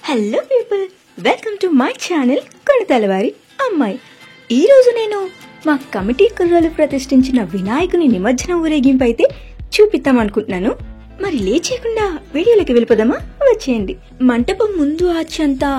Hello people, welcome to my channel కొడతలవారి అమ్మాయి. ఈరోజు నేను మా కమిటీ కుర్రాలు ప్రతిష్ఠించిన వినాయకుని నిమజ్జనం ఊరేగింపు అయితే చూపిద్దాం అనుకుంటున్నాను. మరి లేచేయకుండా వీడియోలోకి వెళ్ళిపోదామా? వచ్చేయండి. మంటపం ముందు ఆర్చ్ అంతా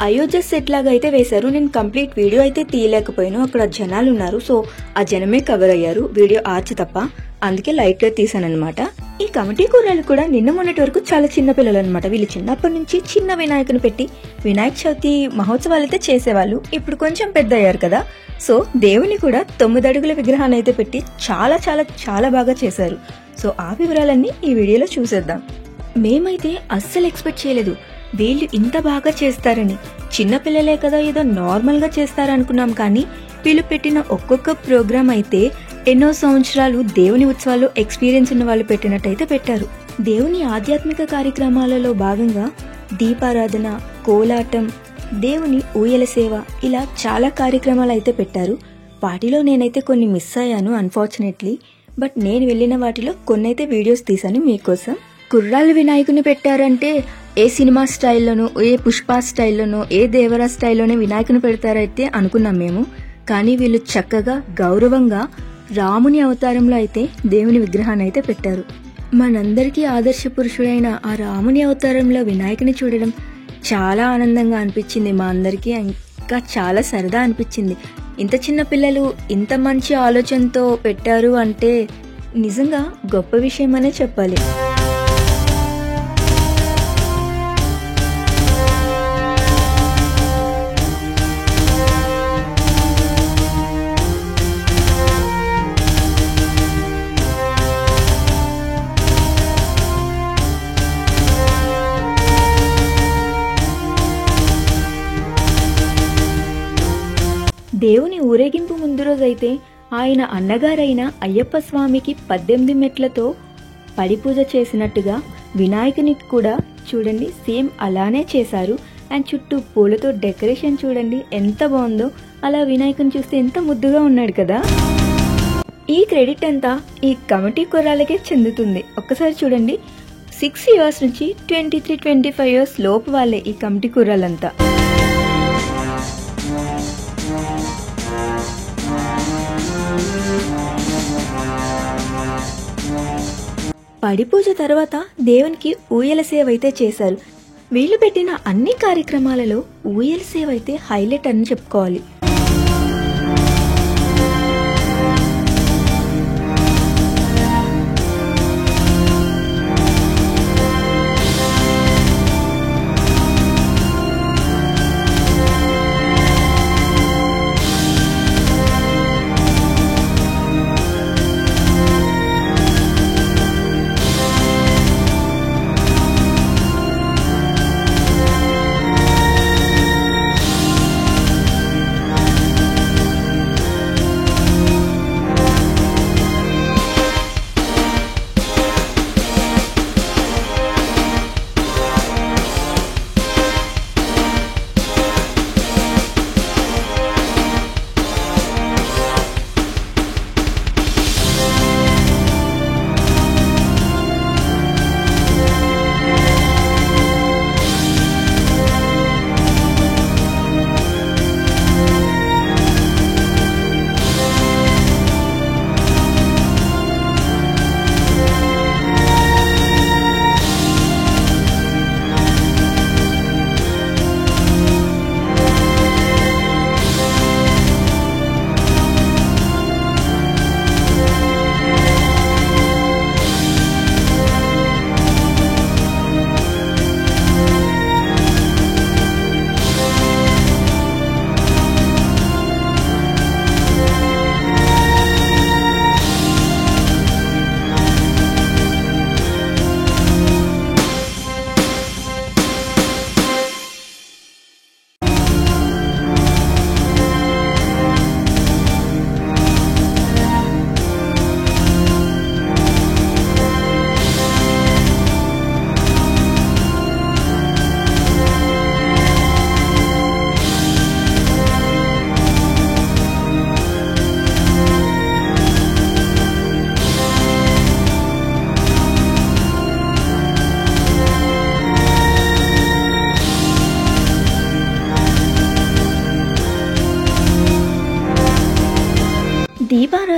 అయోధ్య సెట్ లాగా అయితే వేశారు. నేను కంప్లీట్ వీడియో అయితే తీయలేకపోయాను, అక్కడ జనాలు ఉన్నారు, సో ఆ జనమే కవర్ అయ్యారు, వీడియో ఆర్చ్ తప్ప. అందుకే లైట్ గా తీసానమాట. ఈ కమిటీ కూరలు కూడా నిన్న మొన్నటి వరకు చాలా చిన్న పిల్లలు అనమాట. వీళ్ళు చిన్నప్పటి నుంచి చిన్న వినాయకుని పెట్టి వినాయక చవితి మహోత్సవాలు అయితే చేసేవాళ్ళు. ఇప్పుడు కొంచెం పెద్ద అయ్యారు కదా, సో దేవుని కూడా 9 అడుగుల విగ్రహాన్ని అయితే పెట్టి చాలా చాలా చాలా బాగా చేశారు. సో ఆ వివరాలన్నీ ఈ వీడియోలో చూసేద్దాం. మేమైతే అస్సలు ఎక్స్పెక్ట్ చేయలేదు వీళ్ళు ఇంత బాగా చేస్తారని. చిన్నపిల్లలే కదా, ఏదో నార్మల్ గా చేస్తారనుకున్నాం, కానీ వీళ్ళు పెట్టిన ఒక్కొక్క ప్రోగ్రామ్ అయితే ఎన్నో సంవత్సరాలు దేవుని ఉత్సవాల్లో ఎక్స్పీరియన్స్ ఉన్న వాళ్ళు పెట్టినట్టయితే పెట్టారు. దేవుని ఆధ్యాత్మిక కార్యక్రమాలలో భాగంగా దీపారాధన, కోలాటం, దేవుని ఊయల సేవ, ఇలా చాలా కార్యక్రమాలు అయితే పెట్టారు. వాటిలో నేనైతే కొన్ని మిస్ అయ్యాను అన్ఫార్చునేట్లీ, బట్ నేను వెళ్ళిన వాటిలో కొన్ని అయితే వీడియోస్ తీశాను మీకోసం. కుర్రాళ్ళు వినాయకుని పెట్టారంటే ఏ సినిమా స్టైల్లోనో, ఏ పుష్ప స్టైల్లోనో, ఏ దేవరా స్టైల్లోనే వినాయకుని పెడతారైతే అనుకున్నాం మేము. కానీ వీళ్ళు చక్కగా గౌరవంగా రాముని అవతారంలో అయితే దేవుని విగ్రహాన్ని అయితే పెట్టారు. మనందరికీ ఆదర్శ పురుషుడైన ఆ రాముని అవతారంలో వినాయకుని చూడడం చాలా ఆనందంగా అనిపించింది మా అందరికీ. ఇంకా చాలా సరదా అనిపించింది. ఇంత చిన్న పిల్లలు ఇంత మంచి ఆలోచనతో పెట్టారు అంటే నిజంగా గొప్ప విషయం అనే చెప్పాలి. దేవుని ఊరేగింపు ముందు రోజైతే ఆయన అన్నగారైన అయ్యప్ప స్వామికి 18 మెట్లతో పడిపూజ చేసినట్టుగా వినాయకునికి కూడా చూడండి సేమ్ అలానే చేశారు. అండ్ చుట్టూ పూలతో డెకరేషన్ చూడండి ఎంత బాగుందో. అలా వినాయకుని చూస్తే ఎంత ముద్దుగా ఉన్నాడు కదా. ఈ క్రెడిట్ అంతా ఈ కమిటీ కుర్రాలకే చెందుతుంది. ఒక్కసారి చూడండి, 6 years నుంచి 23-25 years లోపు వాళ్ళే ఈ కమిటీ కుర్రాలంతా. పడిపూజ తర్వాత దేవునికి ఊయల సేవ అయితే చేశారు. వీళ్ళు పెట్టిన అన్ని కార్యక్రమాలలో ఊయల సేవ అయితే హైలైట్ అని చెప్పుకోవాలి.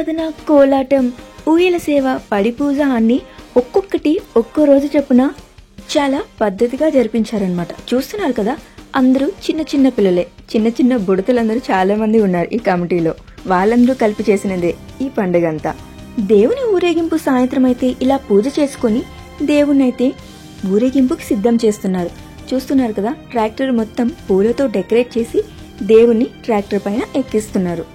దీపారాధన, కోలాటం, ఊయల సేవ, పడి పూజ అన్ని ఒక్కొక్కటి ఒక్కో రోజు చొప్పున చాలా పద్ధతిగా జరిపించారనమాట. చూస్తున్నారు కదా, అందరూ చిన్న చిన్న పిల్లలే, చిన్న చిన్న బుడతలందరూ చాలా మంది ఉన్నారు ఈ కమిటీలో. వాళ్ళందరూ కలిపి చేసినదే ఈ పండుగ అంతా. దేవుని ఊరేగింపు సాయంత్రం అయితే ఇలా పూజ చేసుకుని దేవుణ్ణి అయితే ఊరేగింపుకి సిద్ధం చేస్తున్నారు. చూస్తున్నారు కదా, ట్రాక్టర్ మొత్తం పూలతో డెకరేట్ చేసి దేవుణ్ణి ట్రాక్టర్ పైన ఎక్కిస్తున్నారు.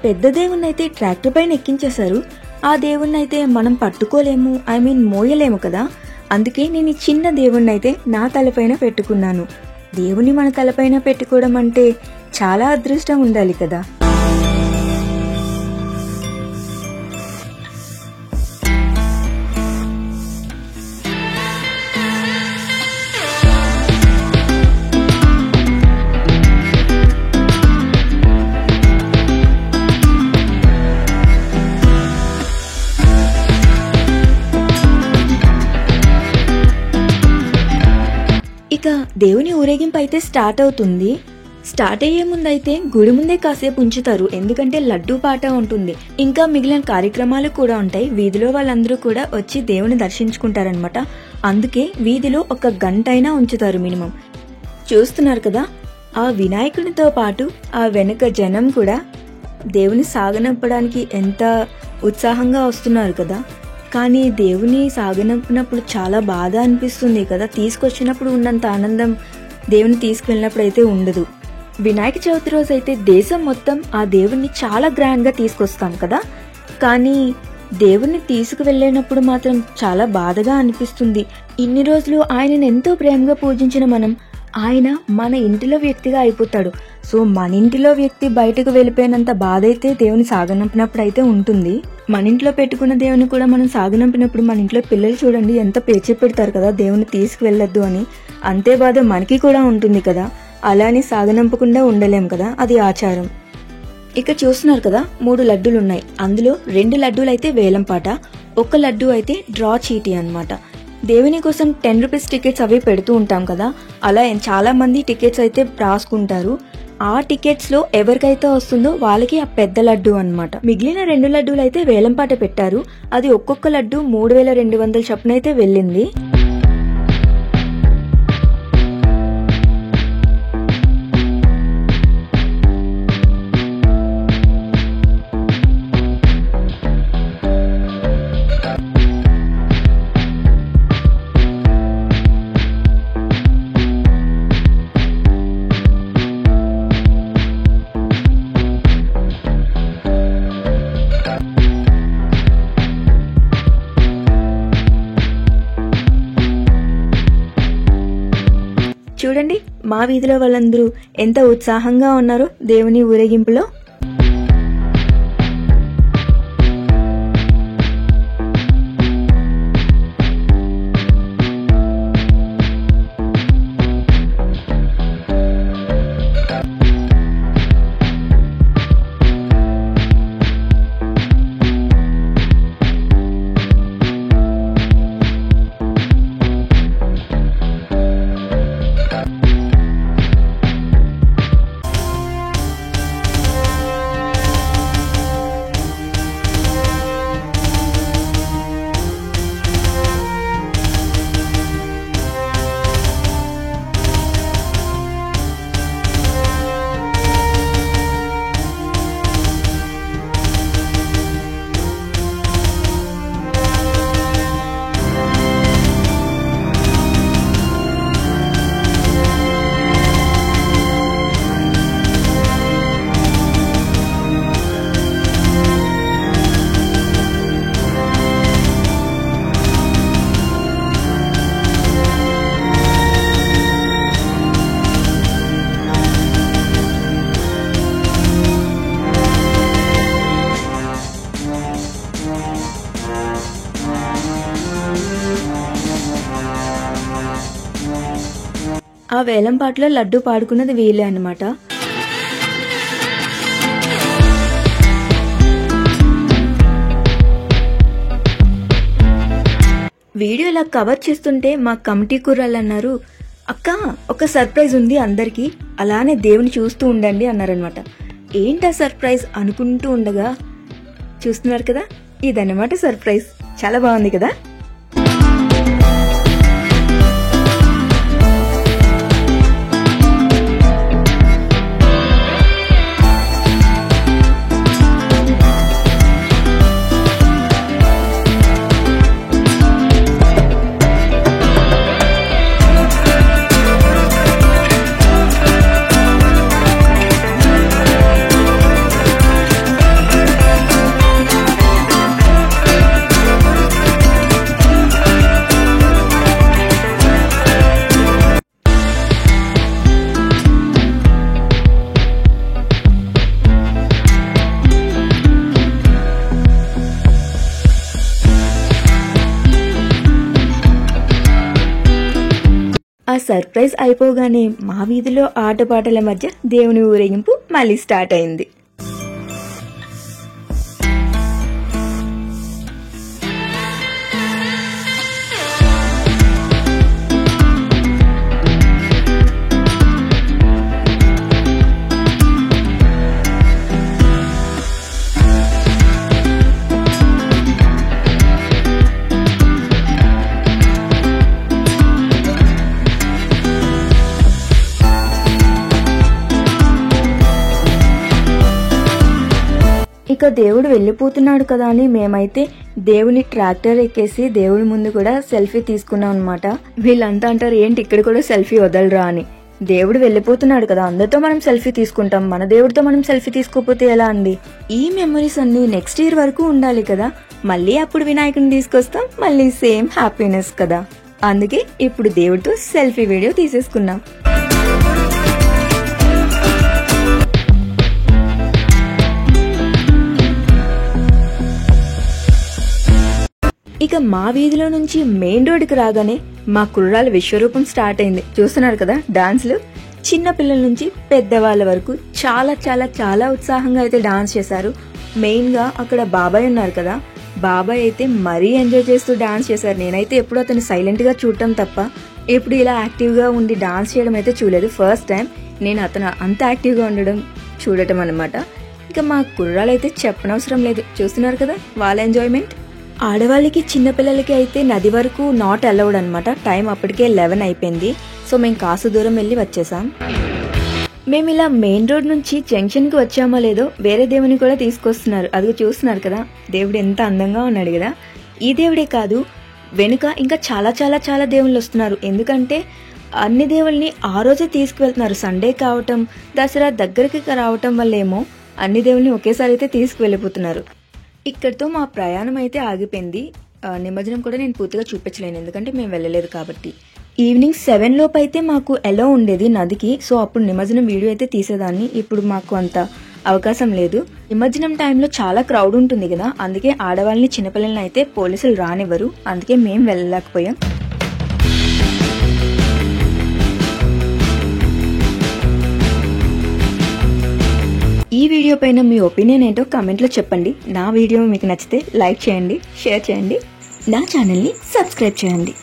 పెద్ద దేవుణ్ణైతే ట్రాక్టర్ పైన ఎక్కించేశారు. ఆ దేవుణ్ణైతే మనం పట్టుకోలేము, మోయలేము కదా. అందుకే నేను ఈ చిన్న దేవుణ్ణైతే నా తలపైన పెట్టుకున్నాను. దేవుని మన తలపైన పెట్టుకోవడం అంటే చాలా అదృష్టం ఉండాలి కదా. ఇక దేవుని ఊరేగింపు అయితే స్టార్ట్ అవుతుంది. స్టార్ట్ అయ్యే ముందైతే గుడి ముందే కాసేపు ఉంచుతారు, ఎందుకంటే లడ్డూ పాట ఉంటుంది, ఇంకా మిగిలిన కార్యక్రమాలు కూడా ఉంటాయి. వీధిలో వాళ్ళందరూ కూడా వచ్చి దేవుని దర్శించుకుంటారనమాట. అందుకే వీధిలో 1 గంట అయినా ఉంచుతారు మినిమం. చూస్తున్నారు కదా, ఆ వినాయకునితో పాటు ఆ వెనుక జనం కూడా దేవుని సాగనంపడానికి ఎంత ఉత్సాహంగా వస్తున్నారు కదా. కానీ దేవుని సాగనంపినప్పుడు చాలా బాధ అనిపిస్తుంది కదా. తీసుకొచ్చినప్పుడు ఉన్నంత ఆనందం దేవుని తీసుకువెళ్ళినప్పుడు అయితే ఉండదు. వినాయక చవితి రోజు అయితే దేశం మొత్తం ఆ దేవుణ్ణి చాలా గ్రాండ్ గా తీసుకొస్తాం కదా. కానీ దేవుణ్ణి తీసుకువెళ్ళేటప్పుడు మాత్రం చాలా బాధగా అనిపిస్తుంది. ఇన్ని రోజులు ఆయనను ఎంతో ప్రేమగా పూజించిన మనం, ఆయన మన ఇంటిలో వ్యక్తిగా అయిపోతాడు. సో మన ఇంటిలో వ్యక్తి బయటకు వెళ్ళిపోయినంత బాధ అయితే దేవుని సాగనంపినప్పుడు అయితే ఉంటుంది. మన ఇంట్లో పెట్టుకున్న దేవుని కూడా మనం సాగనంపినప్పుడు మన ఇంట్లో పిల్లలు చూడండి ఎంత పేచే పెడతారు కదా దేవుని తీసుకువెళ్ళొద్దు అని. అంతే బాధ మనకి కూడా ఉంటుంది కదా. అలానే సాగనంపకుండా ఉండలేం కదా, అది ఆచారం. ఇక చూస్తున్నారు కదా, 3 లడ్డూలు ఉన్నాయి. అందులో 2 లడ్డూలు అయితే వేలం పాట, 1 లడ్డూ అయితే డ్రా చీటీ అన్నమాట. దేవుని కోసం 10 రూపీస్ టికెట్స్ అవి పెడుతూ ఉంటాం కదా, అలా చాలా మంది టికెట్స్ అయితే రాసుకుంటారు. ఆ టికెట్స్ లో ఎవరికైతే వస్తుందో వాళ్ళకి ఆ పెద్ద లడ్డు అన్నమాట. మిగిలిన 2 లడ్డూలు అయితే వేలంపాట పెట్టారు. అది ఒక్కొక్క లడ్డు 3200 చొప్పున అయితే వెళ్ళింది. చూడండి, మా వీధిలో వాళ్ళందరూ ఎంత ఉత్సాహంగా ఉన్నారో దేవుని ఊరేగింపులో. ఆ వేలం పాటలో లడ్డు పాడుకున్నది వీళ్ళే అన్నమాట. వీడియో ఇలా కవర్ చేస్తుంటే మా కమిటీ కుర్రాళ్ళు అన్నారు, అక్క ఒక సర్ప్రైజ్ ఉంది అందరికి, అలానే దేవుని చూస్తూ ఉండండి అన్నారనమాట. ఏంటా సర్ప్రైజ్ అనుకుంటూ ఉండగా చూస్తున్నారు కదా, ఇదన్నమాట సర్ప్రైజ్. చాలా బాగుంది కదా. ఆ సర్ప్రైజ్ అయిపోగానే మా వీధిలో ఆటపాటల మధ్య దేవుని ఊరేగింపు మళ్ళీ స్టార్ట్ అయింది. ఇక దేవుడు వెళ్ళిపోతున్నాడు కదా అని మేమైతే దేవుని ట్రాక్టర్ ఎక్కేసి దేవుడి ముందు కూడా సెల్ఫీ తీసుకున్నాం అనమాట. వీళ్ళంతా అంటారు, ఏంటి ఇక్కడ కూడా సెల్ఫీ వదలరా అని. దేవుడు వెళ్ళిపోతున్నాడు కదా, అందరితో మనం సెల్ఫీ తీసుకుంటాం, మన దేవుడితో మనం సెల్ఫీ తీసుకోపోతే ఎలా అండి. ఈ మెమరీస్ అన్ని నెక్స్ట్ ఇయర్ వరకు ఉండాలి కదా, మళ్ళీ అప్పుడు వినాయకుడిని తీసుకొస్తాం, మళ్ళీ సేమ్ హ్యాపీనెస్ కదా. అందుకే ఇప్పుడు దేవుడితో సెల్ఫీ వీడియో తీసేసుకున్నాం. ఇక మా వీధిలో నుంచి మెయిన్ రోడ్డుకి రాగానే మా కుర్రాల విశ్వరూపం స్టార్ట్ అయింది. చూస్తున్నారు కదా డాన్స్లు. చిన్న పిల్లల నుంచి పెద్దవాళ్ళ వరకు చాలా చాలా చాలా ఉత్సాహంగా అయితే డాన్స్ చేశారు. మెయిన్ గా అక్కడ బాబాయ్ ఉన్నారు కదా, బాబాయ్ అయితే మరీ ఎంజాయ్ చేస్తూ డాన్స్ చేశారు. నేనైతే ఎప్పుడు అతను సైలెంట్ గా చూడటం తప్ప ఎప్పుడు ఇలా యాక్టివ్ గా ఉండి డాన్స్ చేయడం అయితే చూడలేదు. ఫస్ట్ టైం నేను అతను అంత యాక్టివ్ గా ఉండడం చూడటం అనమాట. ఇక మా కుర్రాలైతే చెప్పనవసరం లేదు, చూస్తున్నారు కదా వాళ్ళ ఎంజాయ్మెంట్. ఆడవాళ్ళకి చిన్నపిల్లలకి అయితే నది వరకు నాట్ అలౌడ్ అనమాట. టైం అప్పటికే 11 అయిపోయింది. సో మేము కాస్త దూరం వెళ్ళి వచ్చేసాం. మేము ఇలా మెయిన్ రోడ్ నుంచి జంక్షన్ కి వచ్చామో లేదో వేరే దేవుని కూడా తీసుకొస్తున్నారు. అది చూస్తున్నారు కదా, దేవుడు ఎంత అందంగా ఉన్నాడు కదా. ఈ దేవుడే కాదు, వెనుక ఇంకా చాలా చాలా చాలా దేవుళ్ళు వస్తున్నారు. ఎందుకంటే అన్ని దేవుల్ని ఆ రోజే తీసుకువెళ్తున్నారు. సండే కావటం, దసరా దగ్గరికి రావటం వల్ల ఏమో అన్ని దేవుల్ని ఒకేసారి అయితే తీసుకువెళ్ళిపోతున్నారు. ఇక్కడితో మా ప్రయాణం అయితే ఆగిపోయింది. నిమజ్జనం కూడా నేను పూర్తిగా చూపించలేను, ఎందుకంటే మేము వెళ్ళలేదు కాబట్టి. ఈవినింగ్ 7 లోపు అయితే మాకు ఎలా ఉండేది నదికి. సో అప్పుడు నిమజ్జనం వీడియో అయితే తీసేదాన్ని. ఇప్పుడు మాకు అంత అవకాశం లేదు. నిమజ్జనం టైంలో చాలా క్రౌడ్ ఉంటుంది కదా, అందుకే ఆడవాళ్ళని చిన్నపిల్లల్ని అయితే పోలీసులు రానివ్వరు. అందుకే మేము వెళ్ళలేకపోయాం. ఈ వీడియో పైన మీ ఒపీనియన్ ఏంటో కామెంట్లో చెప్పండి. నా వీడియో మీకు నచ్చితే లైక్ చేయండి, షేర్ చేయండి, నా ఛానల్ని సబ్స్క్రైబ్ చేయండి.